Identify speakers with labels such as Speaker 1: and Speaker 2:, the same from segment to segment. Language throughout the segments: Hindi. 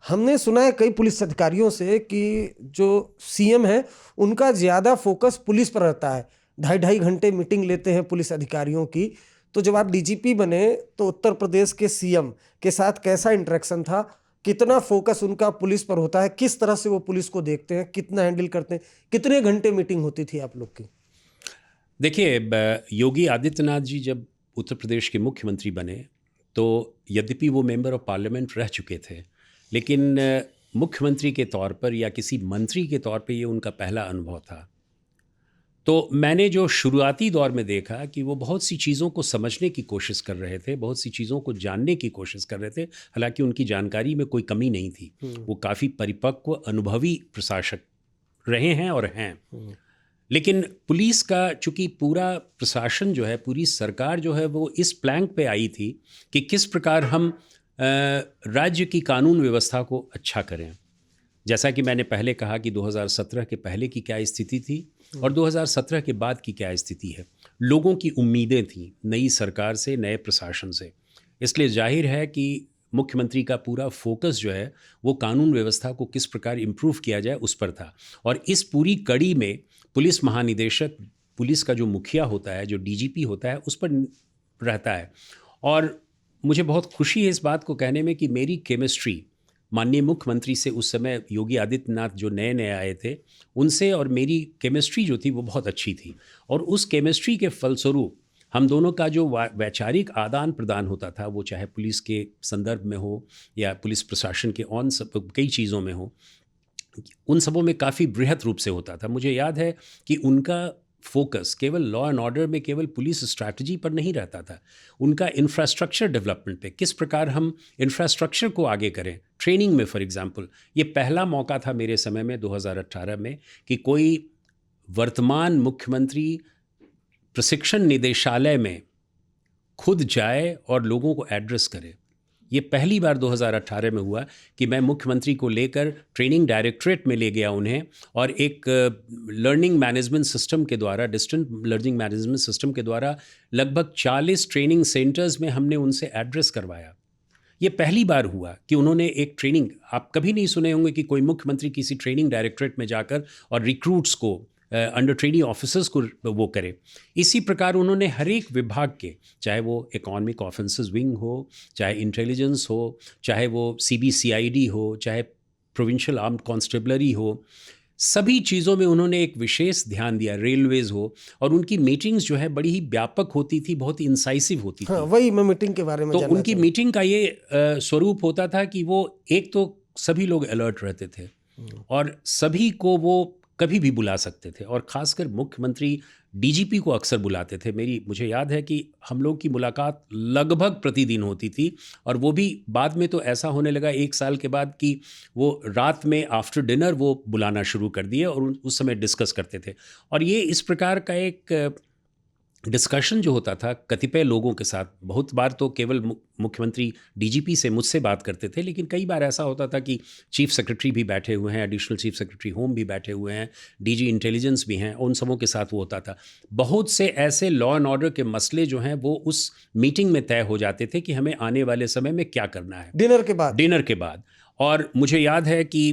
Speaker 1: हमने सुना है कई पुलिस अधिकारियों से कि जो सीएम है उनका ज्यादा फोकस पुलिस पर रहता है, 2.5 घंटे मीटिंग लेते हैं पुलिस अधिकारियों की। तो जब आप डीजीपी बने तो उत्तर प्रदेश के सीएम के साथ कैसा इंटरेक्शन था, कितना फोकस उनका पुलिस पर होता है, किस तरह से वो पुलिस को देखते हैं, कितना हैंडल करते हैं, कितने घंटे मीटिंग होती थी आप लोग की?
Speaker 2: देखिए, योगी आदित्यनाथ जी जब उत्तर प्रदेश के मुख्यमंत्री बने तो यद्यपि वो मेंबर ऑफ पार्लियामेंट रह चुके थे, लेकिन मुख्यमंत्री के तौर पर या किसी मंत्री के तौर पे ये उनका पहला अनुभव था। तो मैंने जो शुरुआती दौर में देखा कि वो बहुत सी चीज़ों को समझने की कोशिश कर रहे थे, बहुत सी चीज़ों को जानने की कोशिश कर रहे थे। हालांकि उनकी जानकारी में कोई कमी नहीं थी, वो काफ़ी परिपक्व अनुभवी प्रशासक रहे हैं और हैं। लेकिन पुलिस का चूंकि पूरा प्रशासन जो है, पूरी सरकार जो है, वो इस प्लैंक पे आई थी कि किस प्रकार हम राज्य की कानून व्यवस्था को अच्छा करें। जैसा कि मैंने पहले कहा कि 2017 के पहले की क्या स्थिति थी और 2017 के बाद की क्या स्थिति है। लोगों की उम्मीदें थी नई सरकार से, नए प्रशासन से। इसलिए जाहिर है कि मुख्यमंत्री का पूरा फोकस जो है वो कानून व्यवस्था को किस प्रकार इम्प्रूव किया जाए उस पर था। और इस पूरी कड़ी में पुलिस महानिदेशक, पुलिस का जो मुखिया होता है, जो डीजीपी होता है, उस पर रहता है। और मुझे बहुत खुशी है इस बात को कहने में कि मेरी केमिस्ट्री माननीय मुख्यमंत्री से, उस समय योगी आदित्यनाथ जो नए नए आए थे, उनसे और मेरी केमिस्ट्री जो थी वो बहुत अच्छी थी। और उस केमिस्ट्री के फलस्वरूप हम दोनों का जो वैचारिक आदान प्रदान होता था, वो चाहे पुलिस के संदर्भ में हो या पुलिस प्रशासन के कई चीज़ों में हो, उन सबों में काफ़ी बृहत रूप से होता था। मुझे याद है कि उनका फोकस केवल लॉ एंड ऑर्डर में, केवल पुलिस स्ट्रैटेजी पर नहीं रहता था। उनका इंफ्रास्ट्रक्चर डेवलपमेंट पे, किस प्रकार हम इंफ्रास्ट्रक्चर को आगे करें, ट्रेनिंग में फॉर एग्जांपल। ये पहला मौका था मेरे समय में 2018 में कि कोई वर्तमान मुख्यमंत्री प्रशिक्षण निदेशालय में खुद जाए और लोगों को एड्रेस करे। ये पहली बार 2018 में हुआ कि मैं मुख्यमंत्री को लेकर ट्रेनिंग डायरेक्टरेट में ले गया उन्हें, और एक लर्निंग मैनेजमेंट सिस्टम के द्वारा, डिस्टेंट लर्निंग मैनेजमेंट सिस्टम के द्वारा लगभग 40 ट्रेनिंग सेंटर्स में हमने उनसे एड्रेस करवाया। ये पहली बार हुआ कि उन्होंने एक ट्रेनिंग, आप कभी नहीं सुने होंगे कि कोई मुख्यमंत्री किसी ट्रेनिंग डायरेक्टरेट में जाकर और रिक्रूट्स को, अंडर ट्रेनिंग ऑफिसर्स को वो करे। इसी प्रकार उन्होंने हर एक विभाग के, चाहे वो इकोनॉमिक ऑफेंसेस विंग हो, चाहे इंटेलिजेंस हो, चाहे वो CBCID हो, चाहे प्रोविंशियल आर्म्ड कॉन्स्टेबलरी हो, सभी चीज़ों में उन्होंने एक विशेष ध्यान दिया। रेलवेज़ हो, और उनकी मीटिंग्स जो है बड़ी ही व्यापक होती थी, बहुत ही इंसाइसिव होती
Speaker 1: हाँ,
Speaker 2: थी।
Speaker 1: वही मैं मीटिंग के बारे में
Speaker 2: तो
Speaker 1: जानना
Speaker 2: उनकी
Speaker 1: चाहूँ।
Speaker 2: मीटिंग का ये स्वरूप होता था कि वो, एक तो सभी लोग अलर्ट रहते थे और सभी को वो कभी भी बुला सकते थे, और ख़ासकर मुख्यमंत्री डीजीपी को अक्सर बुलाते थे। मुझे याद है कि हम लोग की मुलाकात लगभग प्रतिदिन होती थी, और वो भी बाद में तो ऐसा होने लगा 1 साल के बाद कि वो रात में आफ्टर डिनर वो बुलाना शुरू कर दिए और उस समय डिस्कस करते थे। और ये इस प्रकार का एक डिस्कशन जो होता था कतिपय लोगों के साथ, बहुत बार तो केवल मुख्यमंत्री डीजीपी से, मुझसे बात करते थे, लेकिन कई बार ऐसा होता था कि चीफ सेक्रेटरी भी बैठे हुए हैं, एडिशनल चीफ सेक्रेटरी होम भी बैठे हुए हैं, डीजी इंटेलिजेंस भी हैं, उन सबों के साथ वो होता था। बहुत से ऐसे लॉ एंड ऑर्डर के मसले जो हैं वो उस मीटिंग में तय हो जाते थे कि हमें आने वाले समय में क्या करना है, डिनर के बाद। और मुझे याद है कि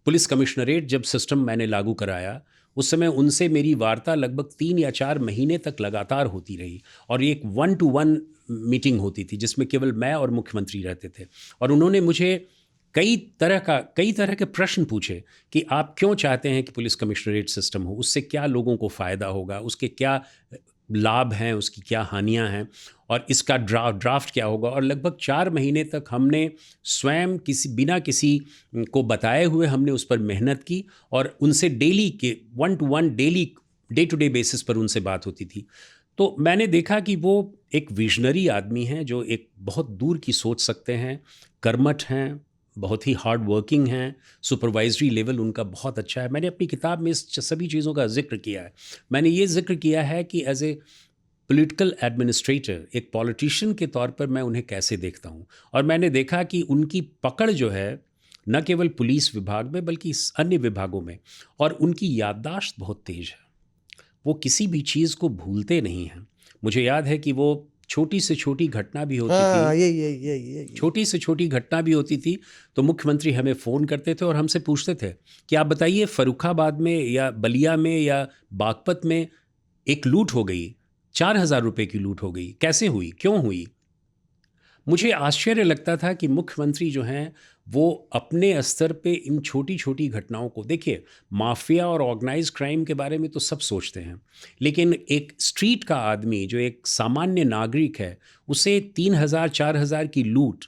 Speaker 2: पुलिस कमिश्नरेट जब सिस्टम मैंने लागू कराया, उस समय उनसे मेरी वार्ता लगभग 3 या 4 महीने तक लगातार होती रही, और एक 1-to-1 मीटिंग होती थी जिसमें केवल मैं और मुख्यमंत्री रहते थे। और उन्होंने मुझे कई तरह के प्रश्न पूछे कि आप क्यों चाहते हैं कि पुलिस कमिश्नरेट सिस्टम हो, उससे क्या लोगों को फ़ायदा होगा, उसके क्या लाभ हैं, उसकी क्या हानियां हैं, और इसका ड्राफ्ट क्या होगा। और लगभग 4 महीने तक हमने स्वयं बिना किसी को बताए हुए हमने उस पर मेहनत की, और उनसे डेली के 1-to-1 daily, day to day basis पर उनसे बात होती थी। तो मैंने देखा कि वो एक विजनरी आदमी हैं, जो एक बहुत दूर की सोच सकते हैं, कर्मठ हैं, बहुत ही हार्ड वर्किंग हैं, सुपरवाइजरी लेवल उनका बहुत अच्छा है। मैंने अपनी किताब में इस सभी चीज़ों का जिक्र किया है। मैंने ये जिक्र किया है कि एज ए पॉलिटिकल एडमिनिस्ट्रेटर, एक पॉलिटिशियन के तौर पर मैं उन्हें कैसे देखता हूँ। और मैंने देखा कि उनकी पकड़ जो है न केवल पुलिस विभाग में बल्कि अन्य विभागों में, और उनकी याददाश्त बहुत तेज है, वो किसी भी चीज़ को भूलते नहीं हैं। मुझे याद है कि वो छोटी से छोटी घटना भी होती
Speaker 1: हाँ,
Speaker 2: थी,
Speaker 1: यही
Speaker 2: छोटी से छोटी घटना भी होती थी तो मुख्यमंत्री हमें फ़ोन करते थे और हमसे पूछते थे कि आप बताइए फर्रुखाबाद में या बलिया में या बागपत में एक लूट हो गई, 4,000 रुपये की लूट हो गई, कैसे हुई, क्यों हुई? मुझे आश्चर्य लगता था कि मुख्यमंत्री जो हैं वो अपने स्तर पे इन छोटी छोटी घटनाओं को, देखिए माफिया और ऑर्गेनाइज्ड क्राइम के बारे में तो सब सोचते हैं, लेकिन एक स्ट्रीट का आदमी जो एक सामान्य नागरिक है उसे 3,000 4,000 की लूट,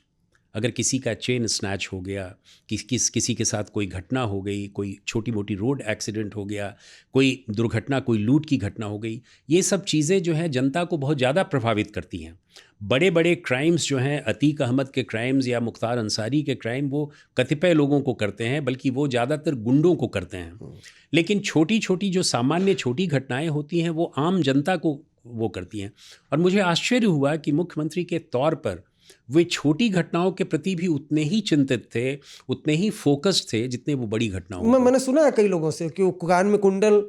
Speaker 2: अगर किसी का चेन स्नैच हो गया, किसी के साथ कोई घटना हो गई, कोई छोटी मोटी रोड एक्सीडेंट हो गया, कोई दुर्घटना, कोई लूट की घटना हो गई, ये सब चीज़ें जो हैं जनता को बहुत ज़्यादा प्रभावित करती हैं। बड़े बड़े क्राइम्स जो हैं, अतीक अहमद के क्राइम्स या मुख्तार अंसारी के क्राइम, वो कतिपय लोगों को करते हैं, बल्कि वो ज़्यादातर गुंडों को करते हैं। लेकिन छोटी छोटी जो सामान्य छोटी घटनाएं होती हैं वो आम जनता को वो करती हैं। और मुझे आश्चर्य हुआ कि मुख्यमंत्री के तौर पर वे छोटी घटनाओं के प्रति भी उतने ही चिंतित थे, उतने ही फोकस्ड थे जितने वो बड़ी घटनाओं पर।
Speaker 1: मैंने सुना है कई लोगों से कि वो कान में कुंडल,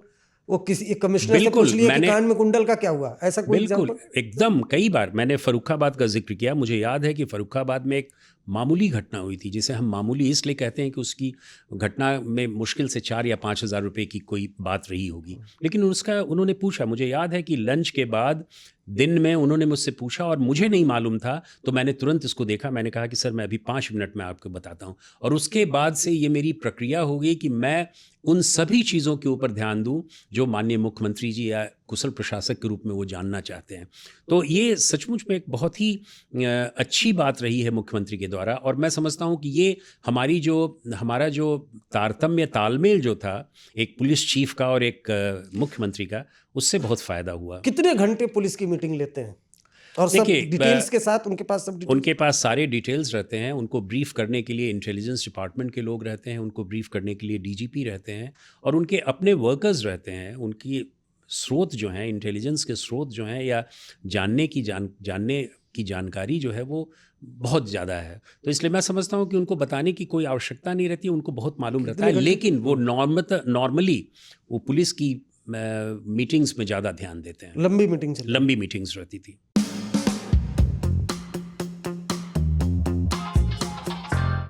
Speaker 1: वो किसी एक कमिश्नर से
Speaker 2: बिल्कुल,
Speaker 1: पूछ लिया कि
Speaker 2: मैंने
Speaker 1: कान में कुंडल का क्या हुआ, ऐसा कोई
Speaker 2: बिल्कुल
Speaker 1: एग्जांपल?
Speaker 2: एकदम कई बार मैंने फर्रुखाबाद का जिक्र किया। मुझे याद है कि फर्रुखाबाद में एक मामूली घटना हुई थी, जिसे हम मामूली इसलिए कहते हैं कि उसकी घटना में मुश्किल से 4 या 5,000 रुपये की कोई बात रही होगी, लेकिन उसका उन्होंने पूछा, मुझे याद है कि लंच के बाद दिन में उन्होंने मुझसे पूछा और मुझे नहीं मालूम था, तो मैंने तुरंत इसको देखा, मैंने कहा कि सर मैं अभी 5 मिनट में आपको बताता हूँ। और उसके बाद से ये मेरी प्रक्रिया हो गई कि मैं उन सभी चीज़ों के ऊपर ध्यान दूं जो माननीय मुख्यमंत्री जी या कुशल प्रशासक के रूप में वो जानना चाहते हैं। तो ये सचमुच में एक बहुत ही अच्छी बात रही है मुख्यमंत्री के द्वारा, और मैं समझता हूँ कि ये हमारा जो तारतम्य तालमेल जो था एक पुलिस चीफ का और एक मुख्यमंत्री का, उससे बहुत फ़ायदा हुआ।
Speaker 1: कितने घंटे पुलिस की मीटिंग लेते हैं? और सब
Speaker 2: देखिए,
Speaker 1: डिटेल्स के साथ उनके पास सब डिटेल्स?
Speaker 2: उनके पास सारे डिटेल्स रहते हैं, उनको ब्रीफ करने के लिए इंटेलिजेंस डिपार्टमेंट के लोग रहते हैं, उनको ब्रीफ करने के लिए डीजीपी रहते हैं, और उनके अपने वर्कर्स रहते हैं। उनकी स्रोत जो हैं, इंटेलिजेंस के स्रोत जो हैं या जानने की जानकारी जो है वो बहुत ज़्यादा है। तो इसलिए मैं समझता हूँ कि उनको बताने की कोई आवश्यकता नहीं रहती, उनको बहुत मालूम रहता है। लेकिन वो नॉर्मली वो पुलिस की मीटिंग्स में ज़्यादा ध्यान देते हैं।
Speaker 1: लंबी मीटिंग्स
Speaker 2: लंबी मीटिंग्स रहती थी।